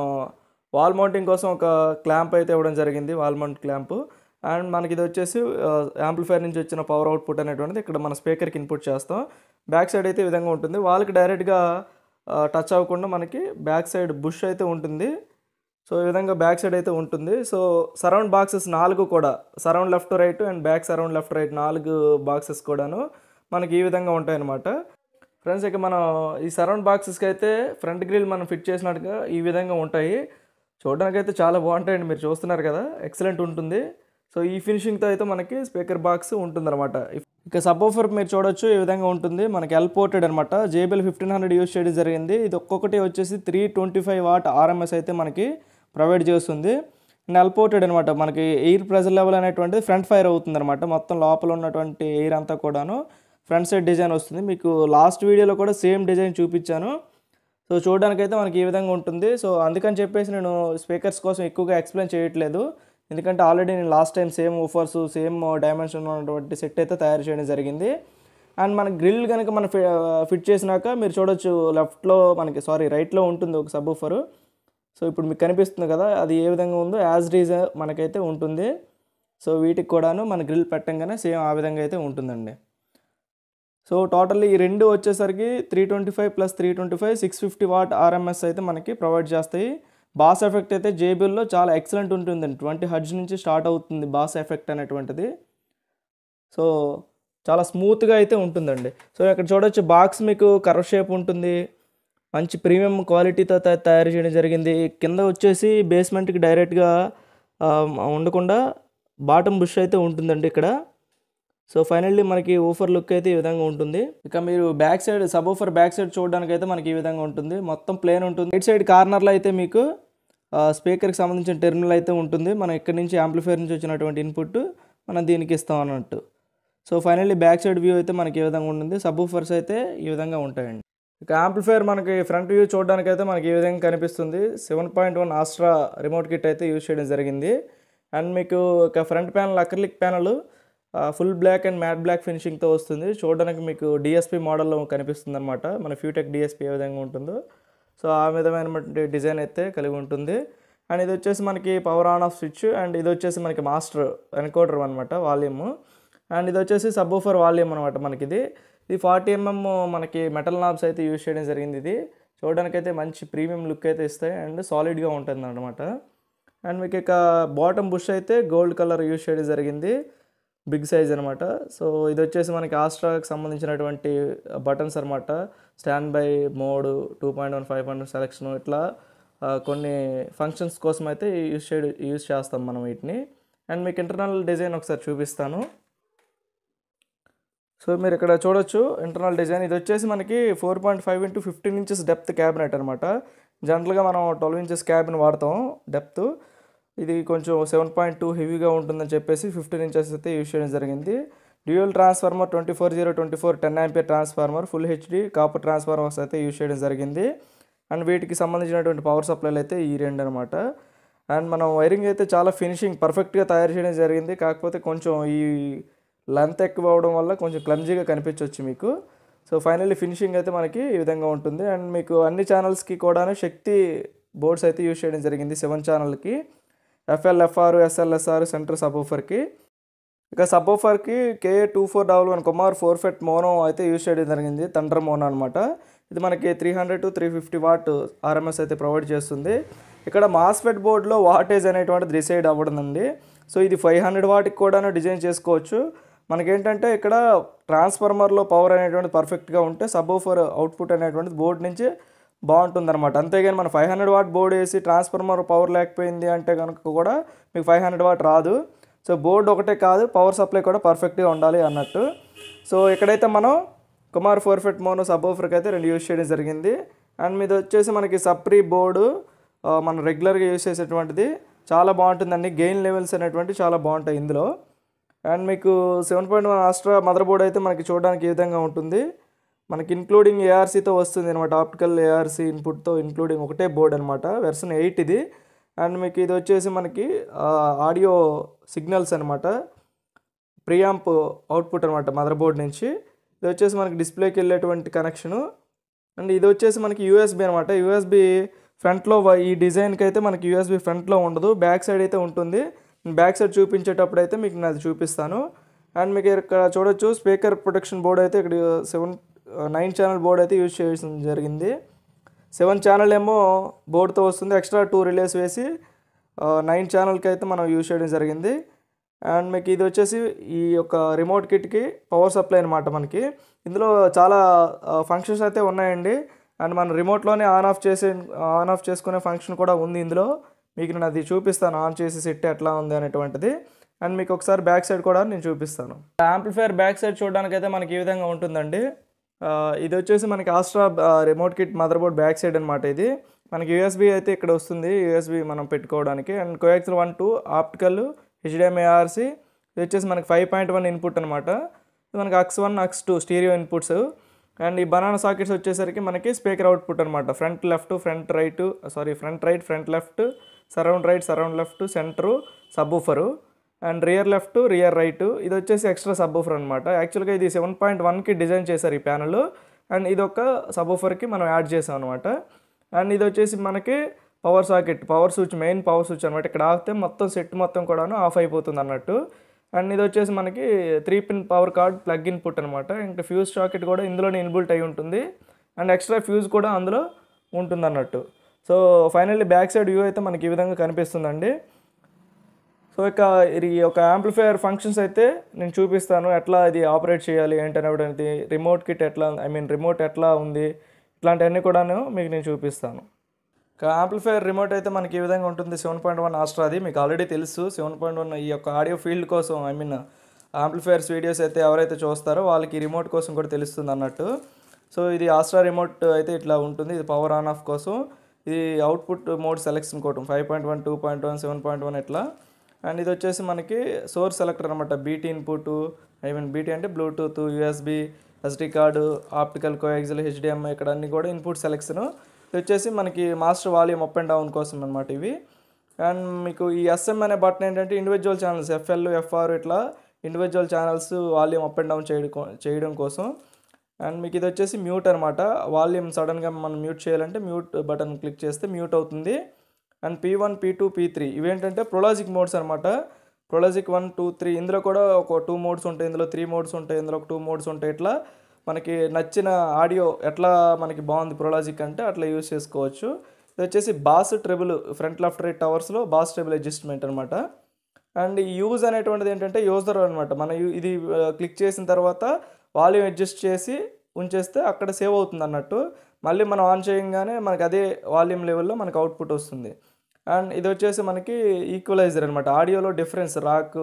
వాల్ మౌంటింగ్ కోసం ఒక క్లాంప్ అయితే ఇవ్వడం జరిగింది, వాల్ మౌంట్ క్లాంపు. అండ్ మనకి ఇది వచ్చేసి యాంప్లిఫైర్ నుంచి వచ్చిన పవర్ అవుట్పుట్ అనేటువంటిది ఇక్కడ మన స్పీకర్కి ఇన్పుట్ చేస్తాం. బ్యాక్ సైడ్ అయితే ఈ విధంగా ఉంటుంది, వాళ్ళకి డైరెక్ట్గా టచ్ అవ్వకుండా మనకి బ్యాక్ సైడ్ బుష్ అయితే ఉంటుంది. సో ఈ విధంగా బ్యాక్ సైడ్ అయితే ఉంటుంది. సో సరౌండ్ బాక్సెస్ 4 కూడా, surround left right and back surround left right 4 boxes కూడాను మనకి ఈ విధంగా ఉంటాయన్నమాట. ఫ్రెండ్స్ ఇక మనం ఈ సరౌండ్ బాక్సెస్కి అయితే ఫ్రంట్ గ్రిల్ మనం ఫిట్ చేసినట్టుగా ఈ విధంగా ఉంటాయి. చూడడానికి అయితే చాలా బాగుంటాయండి, మీరు చూస్తున్నారు కదా, ఎక్సలెంట్ ఉంటుంది. సో ఈ ఫినిషింగ్తో అయితే మనకి స్పీకర్ బాక్స్ ఉంటుందన్నమాట. ఇక సబ్వూఫర్ మీరు చూడొచ్చు ఈ విధంగా ఉంటుంది, మనకి ఎల్ పోర్టెడ్ అనమాట. JBL 1500 యూజ్ చేయడం జరిగింది. ఇది ఒక్కొక్కటి వచ్చేసి 325 వాట్ RMS అయితే మనకి ప్రొవైడ్ చేస్తుంది. అండ్ ఎల్ పోర్టెడ్ అనమాట. మనకి ఎయిర్ ప్రెజర్ లెవెల్ అనేటువంటిది ఫ్రంట్ ఫైర్ అవుతుంది అనమాట. మొత్తం లోపల ఉన్నటువంటి ఎయిర్ అంతా కూడాను ఫ్రంట్ సైడ్ డిజైన్ వస్తుంది. మీకు లాస్ట్ వీడియోలో కూడా సేమ్ డిజైన్ చూపించాను. సో చూడడానికైతే మనకి ఈ విధంగా ఉంటుంది. సో అందుకని చెప్పేసి నేను స్పీకర్స్ కోసం ఎక్కువగా ఎక్స్ప్లెయిన్ చేయట్లేదు, ఎందుకంటే ఆల్రెడీ నేను last time same woofers same dimension ఉన్నటువంటి సెట్ అయితే తయారు చేయడం జరిగింది. అండ్ మన గ్రిల్ కనుక మనం ఫిట్ చేసినాక మీరు చూడొచ్చు, లెఫ్ట్లో మనకి రైట్లో ఉంటుంది ఒక సబ్ ఊఫరు. సో ఇప్పుడు మీకు కనిపిస్తుంది కదా, అది ఏ విధంగా ఉందో యాజ్ డీజ్ మనకైతే ఉంటుంది. సో వీటికి కూడాను మన గ్రిల్ పెట్టంగానే సేమ్ ఆ విధంగా అయితే ఉంటుందండి. సో టోటల్లీ ఈ రెండు వచ్చేసరికి 325 + 325 650 వాట్ RMS అయితే మనకి ప్రొవైడ్ చేస్తాయి. బాస్ ఎఫెక్ట్ అయితే JBLలో చాలా ఎక్సలెంట్ ఉంటుందండి. 20 హెర్ట్జ్ నుంచి స్టార్ట్ అవుతుంది బాస్ ఎఫెక్ట్ అనేటువంటిది. సో చాలా స్మూత్గా అయితే ఉంటుందండి. సో ఇక్కడ చూడొచ్చు, బాక్స్ మీకు కర్వ్ షేప్ ఉంటుంది, మంచి ప్రీమియం క్వాలిటీతో తయారు చేయడం జరిగింది. కింద వచ్చేసి బేస్మెంట్కి డైరెక్ట్గా ఉండకుండా బాటమ్ బుష్ అయితే ఉంటుందండి ఇక్కడ. సో ఫైనల్లీ మనకి ఊఫర్ లుక్ అయితే ఈ విధంగా ఉంటుంది. ఇక మీరు back side sub woofer back side చూడడానికి అయితే మనకి ఈ విధంగా ఉంటుంది, మొత్తం ప్లేన్ ఉంటుంది. రైట్ సైడ్ కార్నర్లో అయితే మీకు స్పీకర్కి సంబంధించిన టెర్మినల్ అయితే ఉంటుంది. మనం ఇక్కడ నుంచి యాంప్లిఫైర్ నుంచి వచ్చినటువంటి ఇన్పుట్ మనం దీనికి ఇస్తాం అన్నట్టు. So finally back side view అయితే మనకి ఈ విధంగా ఉంటుంది. సబ్ ఊఫర్స్ అయితే ఈ విధంగా ఉంటాయండి. ఇక యాంప్లిఫైర్ మనకి ఫ్రంట్ వ్యూ చూడడానికి అయితే మనకి ఈ విధంగా కనిపిస్తుంది. 7.1 ఆస్ట్రా రిమోట్ కిట్ అయితే యూజ్ చేయడం జరిగింది. అండ్ మీకు ఇక front panel acrylic panel full black and matte black ఫినిషింగ్తో వస్తుంది. చూడడానికి మీకు DSP మోడల్లో కనిపిస్తుంది అనమాట, మన ఫ్యూటెక్ DSP ఏ విధంగా ఉంటుందో. సో ఆ విధమైనటువంటి డిజైన్ అయితే కలిగి ఉంటుంది. అండ్ ఇది వచ్చేసి మనకి power on off switch. And ఇది వచ్చేసి మనకి మాస్టర్ ఎన్కోడర్ అనమాట, వాల్యూమ్. అండ్ ఇది వచ్చేసి సబ్ ఊఫర్ వాల్యూమ్ అనమాట. మనకి ఇది 40 mm మనకి మెటల్ నాబ్స్ అయితే యూజ్ చేయడం జరిగింది. ఇది చూడడానికైతే మంచి ప్రీమియం లుక్ అయితే ఇస్తాయి అండ్ సాలిడ్గా ఉంటుంది అనమాట. అండ్ మీకు ఇక బాటమ్ బుష్ అయితే గోల్డ్ కలర్ యూజ్ చేయడం జరిగింది, బిగ్ సైజ్ అనమాట. సో ఇది వచ్చేసి మనకి ఆస్ట్రాకి సంబంధించినటువంటి బటన్స్ అనమాట. స్టాండ్ బై మోడ్, 2.1 500 సెలెక్షన్, ఇట్లా కొన్ని ఫంక్షన్స్ కోసం అయితే యూజ్ చేస్తాం మనం వీటిని. అండ్ మీకు ఇంటర్నల్ డిజైన్ ఒకసారి చూపిస్తాను. సో మీరు ఇక్కడ చూడొచ్చు ఇంటర్నల్ డిజైన్. ఇది వచ్చేసి మనకి 4.5 × 15 ఇంచెస్ డెప్త్ క్యాబినెట్ అనమాట. జనరల్గా మనం 12 ఇంచెస్ క్యాబిన్ వాడతాం డెప్త్. ఇది కొంచెం 7.2 హెవీగా ఉంటుందని చెప్పేసి 15 ఇంచెస్ అయితే యూజ్ చేయడం జరిగింది. Dual transformer 24024 10 ampere transformer, full HD copper transformers అయితే యూజ్ చేయడం జరిగింది. అండ్ వీటికి సంబంధించినటువంటి పవర్ సప్లైలు అయితే ఈ రెండు అనమాట. అండ్ మనం వైరింగ్ అయితే చాలా ఫినిషింగ్ పర్ఫెక్ట్గా తయారు చేయడం జరిగింది. కాకపోతే కొంచెం ఈ లెంత్ ఎక్కువ అవడం వల్ల కొంచెం క్లమ్జీగా కనిపించవచ్చు మీకు. సో ఫైనల్లీ ఫినిషింగ్ అయితే మనకి ఈ విధంగా ఉంటుంది. అండ్ మీకు అన్ని ఛానల్స్కి కూడా శక్తి బోర్డ్స్ అయితే యూజ్ చేయడం జరిగింది. 7 ఛానల్కి FL, FR, SLSR centre sub ఊఫర్కి. ఇక సబ్ ఊఫర్కి KA2411 కుమార్ 4FET మోనో అయితే యూజ్ చేయడం జరిగింది, థండర్ మోనో అనమాట. ఇది మనకి 300 to 350 వాట్ RMS అయితే ప్రొవైడ్ చేస్తుంది. ఇక్కడ మాస్ఫెట్ బోర్డులో వాటేజ్ అనేటువంటిది డిసైడ్ అవ్వడండి. సో ఇది 500 వాట్కి కూడా డిజైన్ చేసుకోవచ్చు. మనకేంటంటే ఇక్కడ ట్రాన్స్ఫార్మర్లో పవర్ అనేటువంటిది పర్ఫెక్ట్గా ఉంటే సబ్ ఊఫర్ అవుట్పుట్ అనేటువంటిది బోర్డు నుంచి బాగుంటుంది అనమాట. అంతేగాని మన 500 వాట్ బోర్డు వేసి ట్రాన్స్ఫార్మర్ పవర్ లేకపోయింది అంటే కనుక కూడా మీకు 500 వాట్ రాదు. సో బోర్డు ఒకటే కాదు, పవర్ సప్లై కూడా పర్ఫెక్ట్గా ఉండాలి అన్నట్టు. సో ఇక్కడైతే మనం కుమార్ 4 ఫెట్ మోనో సబ్ ఊఫర్కి అయితే 2 యూజ్ చేయడం జరిగింది. అండ్ మీద వచ్చేసి మనకి సప్రీ బోర్డు మనం రెగ్యులర్గా యూజ్ చేసేటువంటిది చాలా బాగుంటుందండి. గెయిన్ లెవెల్స్ అనేటువంటి చాలా బాగుంటాయి ఇందులో. అండ్ మీకు 7.1 ఆస్ట్రా మదర్ బోర్డ్ అయితే మనకి చూడడానికి ఈ విధంగా ఉంటుంది. మనకి ఇంక్లూడింగ్ ఏఆర్సీతో వస్తుంది అనమాట. ఆప్టికల్ ఏఆర్సీ ఇన్పుట్తో ఇంక్లూడింగ్ ఒకటే బోర్డ్ అనమాట. వెర్షన్ 8 ఇది. అండ్ మీకు ఇది వచ్చేసి మనకి ఆడియో సిగ్నల్స్ అనమాట. ప్రియాంప్ అవుట్పుట్ అనమాట మదర్ బోర్డ్ నుంచి. ఇది వచ్చేసి మనకి డిస్ప్లేకి వెళ్ళేటువంటి కనెక్షను. అండ్ ఇది వచ్చేసి మనకి యూఎస్బి అనమాట. యూఎస్బి ఫ్రంట్లో ఈ డిజైన్కి అయితే మనకి యూఎస్బి ఫ్రంట్లో ఉండదు, బ్యాక్ సైడ్ అయితే ఉంటుంది. బ్యాక్ సైడ్ చూపించేటప్పుడు అయితే మీకు నేను అది చూపిస్తాను. అండ్ మీకు ఇక్కడ చూడొచ్చు స్పీకర్ ప్రొటెక్షన్ బోర్డ్ అయితే ఇక్కడ 9 ఛానల్ బోర్డ్ అయితే యూజ్ చేయడం జరిగింది. 7 ఛానల్ ఏమో బోర్డుతో వస్తుంది, ఎక్స్ట్రా 2 రిలేస్ వేసి 9 ఛానల్కి అయితే మనం యూజ్ చేయడం జరిగింది. అండ్ మీకు ఇది వచ్చేసి ఈ యొక్క రిమోట్ కిట్కి పవర్ సప్లై అనమాట. మనకి ఇందులో చాలా ఫంక్షన్స్ అయితే ఉన్నాయండి. అండ్ మన రిమోట్లోనే ఆన్ ఆఫ్ చేసుకునే ఫంక్షన్ కూడా ఉంది ఇందులో. మీకు నేను అది చూపిస్తాను, ఆన్ చేసి సెట్ ఎట్లా ఉంది అనేటువంటిది. అండ్ మీకు ఒకసారి బ్యాక్ సైడ్ కూడా నేను చూపిస్తాను. యాంప్లిఫైయర్ బ్యాక్ సైడ్ చూడడానికి అయితే మనకి ఈ విధంగా ఉంటుందండి. ఇది వచ్చేసి మనకి Astra remote kit motherboard back side అనమాట. ఇది మనకి యూఎస్బి అయితే ఇక్కడ వస్తుంది, యూఎస్బి మనం పెట్టుకోవడానికి. And coaxial 1 2 optical HDMI ARC. ఇది వచ్చేసి మనకి 5.1 ఇన్పుట్ అనమాట. ఇది మనకి AUX1 AUX2 stereo inputs. And ఈ బనానా సాకెట్స్ వచ్చేసరికి మనకి స్పీకర్ అవుట్పుట్ అనమాట. Front right front left, surround left, centre subwoofer, and rear left rear right. ఇది వచ్చేసి ఎక్స్ట్రా సబ్ ఊఫర్ అనమాట. యాక్చువల్గా ఇది 7.1కి డిజైన్ చేశారు ఈ ప్యానల్. అండ్ ఇది ఒక సబ్ ఊఫర్కి మనం యాడ్ చేసాం అనమాట. అండ్ ఇది వచ్చేసి మనకి power socket, power switch, main power switch అనమాట. ఇక్కడ ఆపితే మొత్తం సెట్ మొత్తం కూడాను ఆఫ్ అయిపోతుంది అన్నట్టు. అండ్ ఇది వచ్చేసి మనకి 3 pin power card plug input అనమాట. ఇంకా ఫ్యూజ్ సాకెట్ కూడా ఇందులోనే ఇన్బుల్ట్ అయి ఉంటుంది. అండ్ ఎక్స్ట్రా ఫ్యూజ్ కూడా అందులో ఉంటుంది అన్నట్టు. So finally back side view అయితే మనకి ఈ విధంగా కనిపిస్తుందండి. సో ఇక ఈ యొక్క యాంప్లిఫైయర్ ఫంక్షన్స్ అయితే నేను చూపిస్తాను, ఎట్లా ఇది ఆపరేట్ చేయాలి ఏంటనేది, రిమోట్ కిట్ రిమోట్ ఎట్లా ఉంది, ఇట్లాంటివన్నీ కూడాను మీకు నేను చూపిస్తాను. యాంప్లిఫైయర్ రిమోట్ అయితే మనకి ఈ విధంగా ఉంటుంది. 7.1 ఆస్ట్రాది మీకు ఆల్రెడీ తెలుసు. 7.1 ఈ యొక్క ఆడియో ఫీల్డ్ కోసం యాంప్లిఫైయర్స్ వీడియోస్ అయితే ఎవరైతే చూస్తారో వాళ్ళకి రిమోట్ కోసం కూడా తెలుస్తుంది అన్నట్టు. సో ఇది ఆస్ట్రా రిమోట్ అయితే ఇట్లా ఉంటుంది. ఇది పవర్ ఆన్ ఆఫ్ కోసం, ఇది అవుట్పుట్ మోడ్ సెలెక్షన్ కోసం 5.1 2.1 7.1 ఇట్లా. అండ్ ఇది వచ్చేసి మనకి సోర్స్ సెలెక్టర్ అనమాట. బీటీ ఇన్పుట్, బీటీ అంటే Bluetooth, USB, SD card, optical coaxial, HDMI ఇక్కడ అన్నీ కూడా ఇన్పుట్ సెలెక్షను. ఇది వచ్చేసి మనకి master volume up and down కోసం అనమాట ఇవి. అండ్ మీకు ఈ SM అనే బటన్ ఏంటంటే ఇండివిజువల్ ఛానల్స్ FL FR ఇట్లా individual channels volume up and down చేయడం కోసం. అండ్ మీకు ఇది వచ్చేసి మ్యూట్ అనమాట. వాల్యూమ్ సడన్గా మనం మ్యూట్ చేయాలంటే మ్యూట్ బటన్ క్లిక్ చేస్తే మ్యూట్ అవుతుంది. అండ్ P1 P2 P3 ఇవేంటంటే ప్రొలాజిక్ మోడ్స్ అనమాట. ప్రొలాజిక్ 1 2 3 ఇందులో కూడా ఒక 2 మోడ్స్ ఉంటాయి, ఇందులో 3 మోడ్స్ ఉంటాయి, ఇందులో ఒక 2 మోడ్స్ ఉంటాయి. ఇట్లా మనకి నచ్చిన ఆడియో ఎట్లా మనకి బాగుంది ప్రొలాజిక్ అంటే అట్లా యూజ్ చేసుకోవచ్చు. ఇది వచ్చేసి bass treble front left right టవర్స్లో బాస్ ట్రెబుల్ అడ్జస్ట్మెంట్ అనమాట. అండ్ ఈ యూజ్ అనేటువంటిది ఏంటంటే యూజర్ అనమాట. మన ఇది క్లిక్ చేసిన తర్వాత వాల్యూమ్ అడ్జస్ట్ చేసి ఉంచేస్తే అక్కడ సేవ్ అవుతుంది అన్నట్టు. మళ్ళీ మనం ఆన్ చేయగానే మనకి అదే వాల్యూమ్ లెవెల్లో మనకి అవుట్పుట్ వస్తుంది. అండ్ ఇది వచ్చేసి మనకి ఈక్వలైజర్ అనమాట. ఆడియోలో డిఫరెన్స్ రాక్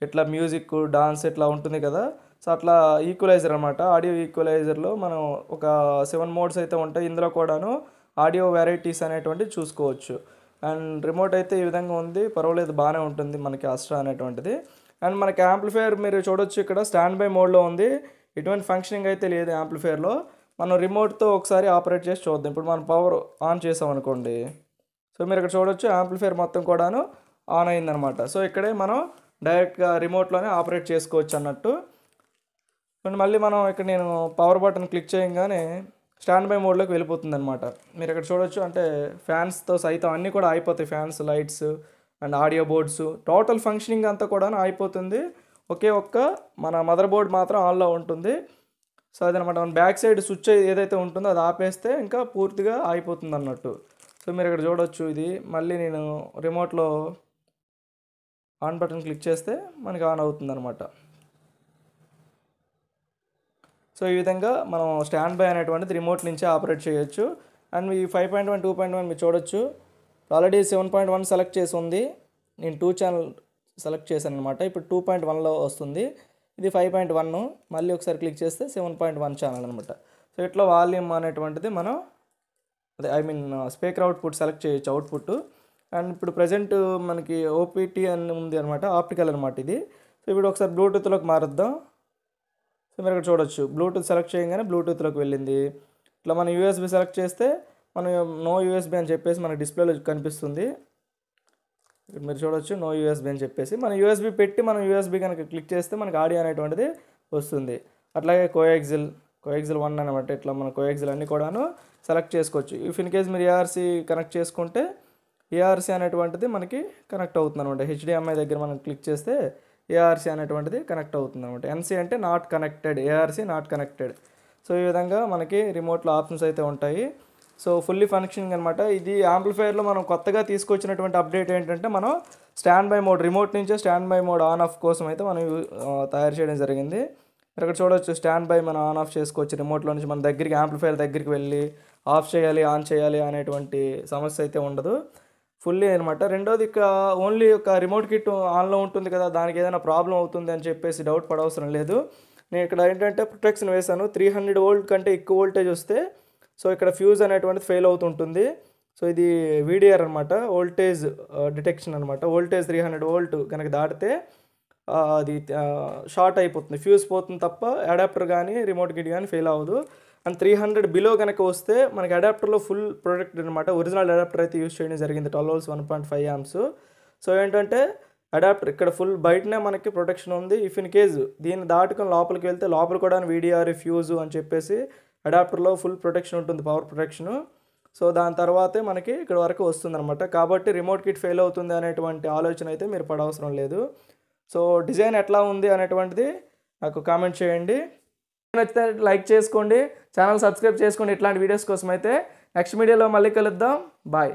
ఇట్లా మ్యూజిక్ డాన్స్ ఇట్లా ఉంటుంది కదా. సో అట్లా ఈక్వలైజర్ అనమాట. ఆడియో ఈక్వలైజర్లో మనం ఒక 7 మోడ్స్ అయితే ఉంటాయి. ఇందులో కూడాను ఆడియో వెరైటీస్ అనేటువంటివి చూసుకోవచ్చు. అండ్ రిమోట్ అయితే ఈ విధంగా ఉంది, పర్వాలేదు బాగానే ఉంటుంది మనకి ఆస్ట్రా అనేటువంటిది. అండ్ మనకి యాంప్లిఫైయర్ మీరు చూడొచ్చు ఇక్కడ స్టాండ్ బై మోడ్లో ఉంది. ఎటువంటి ఫంక్షనింగ్ అయితే లేదు యాంప్లిఫైయర్లో. మనం రిమోట్తో ఒకసారి ఆపరేట్ చేసి చూద్దాం. ఇప్పుడు మనం పవర్ ఆన్ చేసాం అనుకోండి. సో మీరు ఇక్కడ చూడొచ్చు యాంప్లిఫైయర్ మొత్తం కూడాను ఆన్ అయిందనమాట. సో ఇక్కడే మనం డైరెక్ట్గా రిమోట్లోనే ఆపరేట్ చేసుకోవచ్చు అన్నట్టు. అండ్ మళ్ళీ మనం ఇక్కడ నేను పవర్ బటన్ క్లిక్ చేయగానే స్టాండ్ బై మోడ్లోకి వెళ్ళిపోతుంది అనమాట. మీరు ఇక్కడ చూడొచ్చు, అంటే ఫ్యాన్స్తో సైతం అన్నీ కూడా అయిపోతాయి. Fans, lights and audio boards total functioning అంతా కూడా అయిపోతుంది. ఒకే ఒక్క మన మదర్ బోర్డ్ మాత్రం ఆన్లో ఉంటుంది. సో అదనమాట. మన బ్యాక్ సైడ్ స్విచ్ ఏదైతే ఉంటుందో అది ఆపేస్తే ఇంకా పూర్తిగా అయిపోతుంది అన్నట్టు. సో మీరు ఇక్కడ చూడొచ్చు, ఇది మళ్ళీ నేను రిమోట్లో ఆన్ బటన్ క్లిక్ చేస్తే మనకి ఆన్ అవుతుంది అనమాట. సో ఈ విధంగా మనం స్టాండ్ బై అనేటువంటిది రిమోట్ నుంచి ఆపరేట్ చేయొచ్చు. అండ్ ఈ 5.1 2.1 మీరు చూడొచ్చు, ఆల్రెడీ 7.1 సెలెక్ట్ చేసి ఉంది. నేను 2 ఛానల్ సెలెక్ట్ చేశాను అనమాట. ఇప్పుడు 2.1లో వస్తుంది. ఇది 5.1, మళ్ళీ ఒకసారి క్లిక్ చేస్తే 7.1 ఛానల్ అనమాట. సో ఇట్లా వాల్యూమ్ అనేటువంటిది మనం అదే స్పీకర్ అవుట్పుట్ సెలెక్ట్ చేయొచ్చు అవుట్పుట్. అండ్ ఇప్పుడు ప్రజెంట్ మనకి ఓపీటీ అని ఉంది అనమాట, ఆప్టికల్ అనమాట ఇది. సో ఇప్పుడు ఒకసారి బ్లూటూత్లోకి మారుద్దాం. సో మీరు ఇక్కడ చూడొచ్చు బ్లూటూత్ సెలెక్ట్ చేయగానే బ్లూటూత్లోకి వెళ్ళింది. ఇట్లా మనం యూఎస్బీ సెలెక్ట్ చేస్తే మనం నో యూఎస్బీ అని చెప్పేసి మనకి డిస్ప్లేలో కనిపిస్తుంది. ఇక్కడ మీరు చూడొచ్చు నో యూఎస్బీ అని చెప్పేసి మనం యూఎస్బీ పెట్టి మనం యూఎస్బీ కనుక క్లిక్ చేస్తే మనకి ఆడియో అనేటువంటిది వస్తుంది. అట్లాగే కోయాక్సిల్ 1 అనమాట. ఇట్లా మన కోయాక్సిల్ అన్నీ కూడాను సెలెక్ట్ చేసుకోవచ్చు. ఇఫ్ ఇన్ కేస్ మీరు ఏఆర్సీ కనెక్ట్ చేసుకుంటే ఏఆర్సీ అనేటువంటిది మనకి కనెక్ట్ అవుతుంది అనమాట. హెచ్డిఎంఐ దగ్గర మనం క్లిక్ చేస్తే ఏఆర్సీ అనేటువంటిది కనెక్ట్ అవుతుంది అనమాట. ఎన్సీ అంటే not connected, ARC not connected. So ఈ విధంగా మనకి రిమోట్లో ఆప్షన్స్ అయితే ఉంటాయి. సో ఫుల్లీ ఫంక్షనింగ్ అనమాట. ఇది యాంప్లిఫైయర్లో మనం కొత్తగా తీసుకొచ్చినటువంటి అప్డేట్ ఏంటంటే మనం స్టాండ్ బై మోడ్, రిమోట్ నుంచే stand by mod on off కోసం అయితే మనం తయారు చేయడం జరిగింది. ఇక్కడ చూడవచ్చు స్టాండ్ బై మనం ఆన్ ఆఫ్ చేసుకోవచ్చు. రిమోట్లో నుంచి మన దగ్గరికి యాంప్లిఫైయర్ దగ్గరికి వెళ్ళి ఆఫ్ చేయాలి ఆన్ చేయాలి అనేటువంటి సమస్య అయితే ఉండదు. ఫుల్లీ అనమాట. రెండోది ఇక ఓన్లీ ఒక రిమోట్ కిట్ ఆన్లో ఉంటుంది కదా, దానికి ఏదైనా ప్రాబ్లం అవుతుంది అని చెప్పేసి డౌట్ పడవసరం లేదు. నేను ఇక్కడ ఏంటంటే ప్రొటెక్షన్ వేశాను. 300 వోల్ట్ కంటే ఎక్కువ వోల్టేజ్ వస్తే సో ఇక్కడ ఫ్యూజ్ అనేటువంటిది ఫెయిల్ అవుతుంటుంది. సో ఇది వీడిఆర్ అనమాట, వోల్టేజ్ డిటెక్షన్ అనమాట. వోల్టేజ్ 300 వోల్ట్ కనుక దాటితే అది షార్ట్ అయిపోతుంది, ఫ్యూజ్ పోతుంది తప్ప అడాప్టర్ కానీ రిమోట్ కిట్ కానీ ఫెయిల్ అవ్వదు. అండ్ 300 బిలో కనుక వస్తే మనకి అడాప్టర్లో ఫుల్ ప్రొటెక్ట్ అనమాట. ఒరిజినల్ అడాప్టర్ అయితే యూజ్ చేయడం జరిగింది, 12 volts 1.5 amps. సో ఏంటంటే అడాప్టర్ ఇక్కడ ఫుల్ బయటనే మనకి ప్రొటెక్షన్ ఉంది. ఇఫ్ ఇన్ కేజ్ దీన్ని దాటుకొని లోపలికి వెళ్తే లోపల కూడా వీడిఆర్ ఫ్యూజ్ అని చెప్పేసి అడాప్టర్లో ఫుల్ ప్రొటెక్షన్ ఉంటుంది, పవర్ ప్రొటెక్షను. సో దాని తర్వాతే మనకి ఇక్కడ వరకు వస్తుందన్నమాట. కాబట్టి రిమోట్ కిట్ ఫెయిల్ అవుతుంది అనేటువంటి ఆలోచన అయితే మీరు పడవసరం లేదు. సో డిజైన్ ఎట్లా ఉంది అనేటువంటిది నాకు కామెంట్ చేయండి. నచ్చితే లైక్ చేసుకోండి, ఛానల్ సబ్స్క్రైబ్ చేసుకోండి ఇట్లాంటి వీడియోస్ కోసం అయితే. నెక్స్ట్ వీడియోలో మళ్ళీ కలుద్దాం. బాయ్.